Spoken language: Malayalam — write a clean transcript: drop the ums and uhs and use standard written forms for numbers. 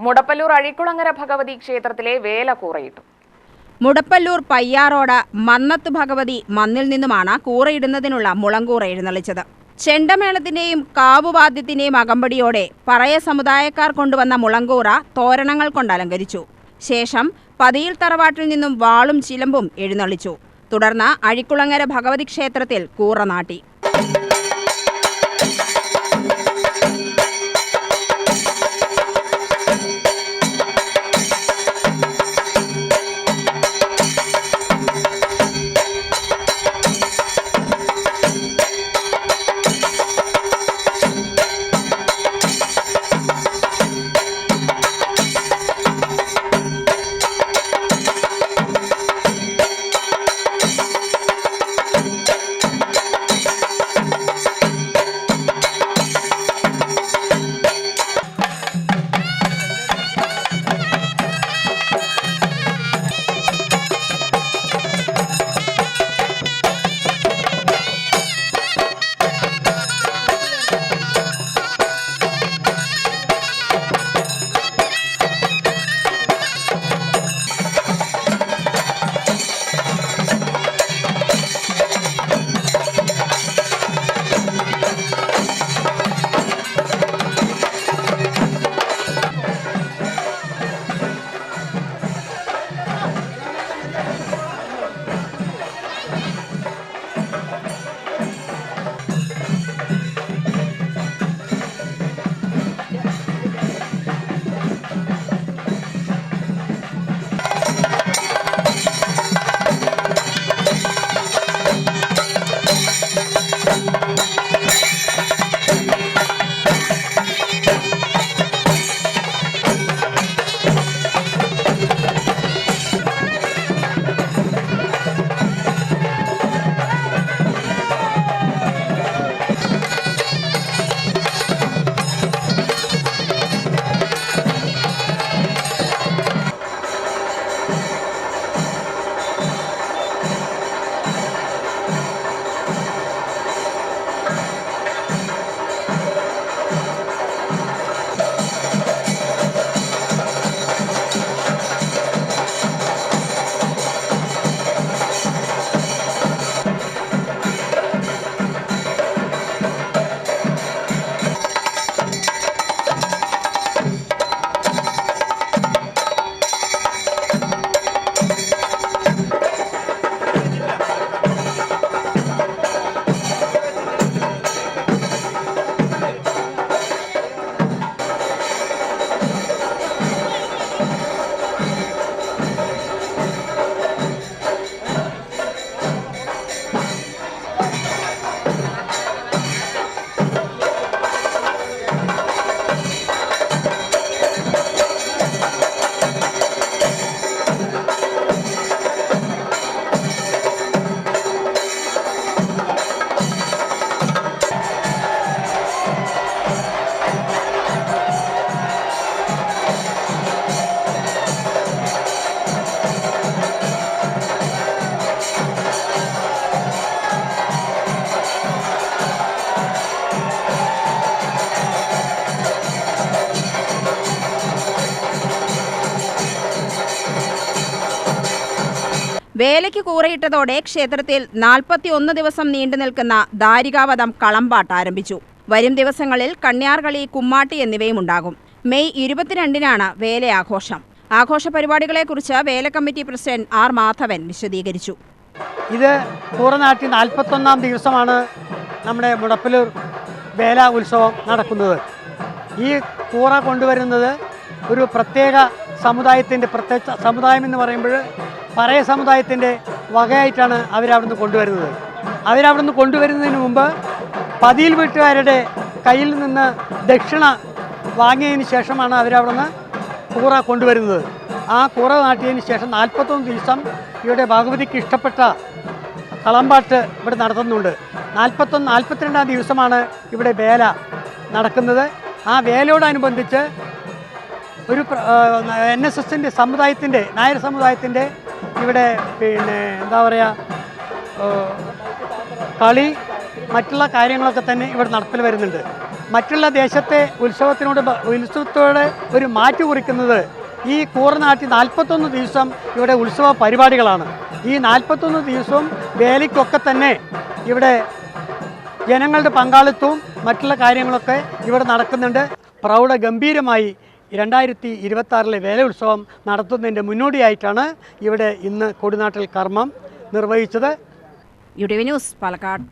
മുടപ്പല്ലൂർ അഴിക്കുളങ്ങര ഭഗവതി ക്ഷേത്രത്തിലെ വേല കൂറയിട്ടു. മുടപ്പല്ലൂർ പയ്യാറോട് മന്നത്ത് ഭഗവതി മന്നിൽ നിന്നുമാണ് കൂറയിടുന്നതിനുള്ള മുളങ്കൂറ എഴുന്നള്ളിച്ചത്. ചെണ്ടമേളത്തിന്റെയും കാവുവാദ്യത്തിന്റെയും അകമ്പടിയോടെ പറയ സമുദായക്കാർ കൊണ്ടുവന്ന മുളങ്കൂറ തോരണങ്ങൾ കൊണ്ട് അലങ്കരിച്ചു. ശേഷം പതിയിൽ തറവാട്ടിൽ നിന്നും വാളും ചിലമ്പും എഴുന്നള്ളിച്ചു. തുടർന്ന് അഴിക്കുളങ്ങര ഭഗവതി ക്ഷേത്രത്തിൽ കൂറ നാട്ടി. വേലയ്ക്ക് കൂറയിട്ടതോടെ ക്ഷേത്രത്തിൽ 41 ദിവസം നീണ്ടു നിൽക്കുന്ന ദാരികാവതം കളംപാട്ട് ആരംഭിച്ചു. വരും ദിവസങ്ങളിൽ കണ്യാർകളി, കുമ്മാട്ടി എന്നിവയും ഉണ്ടാകും. മെയ് 22-നാണ് വേലയാഘോഷം. ആഘോഷ പരിപാടികളെക്കുറിച്ച് വേല കമ്മിറ്റി പ്രസിഡന്റ് ആർ മാധവൻ വിശദീകരിച്ചു. ഇത് കൂറനാട്ടി 41-ാം ദിവസമാണ് നമ്മുടെ മുടപ്പല്ലൂർ വേല ഉത്സവം നടക്കുന്നത്. ഈ കൂറ കൊണ്ടുവരുന്നത് ഒരു പ്രത്യേക സമുദായം എന്ന് പറയുമ്പോൾ പറയ സമുദായത്തിൻ്റെ വകയായിട്ടാണ് അവരവിടുന്ന് കൊണ്ടുവരുന്നത്. അവരവിടുന്ന് കൊണ്ടുവരുന്നതിന് മുമ്പ് പതിയിൽ വീട്ടുകാരുടെ കയ്യിൽ നിന്ന് ദക്ഷിണ വാങ്ങിയതിന് ശേഷമാണ് അവരവിടുന്ന് കൂറ കൊണ്ടുവരുന്നത്. ആ കൂറ നാട്ടിയതിന് ശേഷം 41 ദിവസം ഇവിടെ ഭഗവതിക്ക് ഇഷ്ടപ്പെട്ട കളംപാട്ട് ഇവിടെ നടത്തുന്നുണ്ട്. 42-ാം ദിവസമാണ് ഇവിടെ വേല നടക്കുന്നത്. ആ വേലയോടനുബന്ധിച്ച് ഒരു NSSൻ്റെ സമുദായത്തിൻ്റെ, നായർ സമുദായത്തിൻ്റെ ഇവിടെ എന്താ പറയുക, കളി, മറ്റുള്ള കാര്യങ്ങളൊക്കെ തന്നെ ഇവിടെ നടപ്പിൽ വരുന്നുണ്ട്. മറ്റുള്ള ദേശത്തെ ഉത്സവത്തോടെ ഒരു മാറ്റി കുറിക്കുന്നത് ഈ കൂറനാട്ടിൽ 41 ദിവസം ഇവിടെ ഉത്സവ പരിപാടികളാണ്. ഈ 41 ദിവസവും വേലയ്ക്കൊക്കെ തന്നെ ഇവിടെ ജനങ്ങളുടെ പങ്കാളിത്തവും മറ്റുള്ള കാര്യങ്ങളൊക്കെ ഇവിടെ നടക്കുന്നുണ്ട്. പ്രൗഢഗംഭീരമായി 2026 വേല ഉത്സവം നടത്തുന്നതിൻ്റെ മുന്നോടിയായിട്ടാണ് ഇവിടെ ഇന്ന് കൊടുനാട്ടിൽ കർമ്മം നിർവഹിച്ചത്. UTV news Palakkad.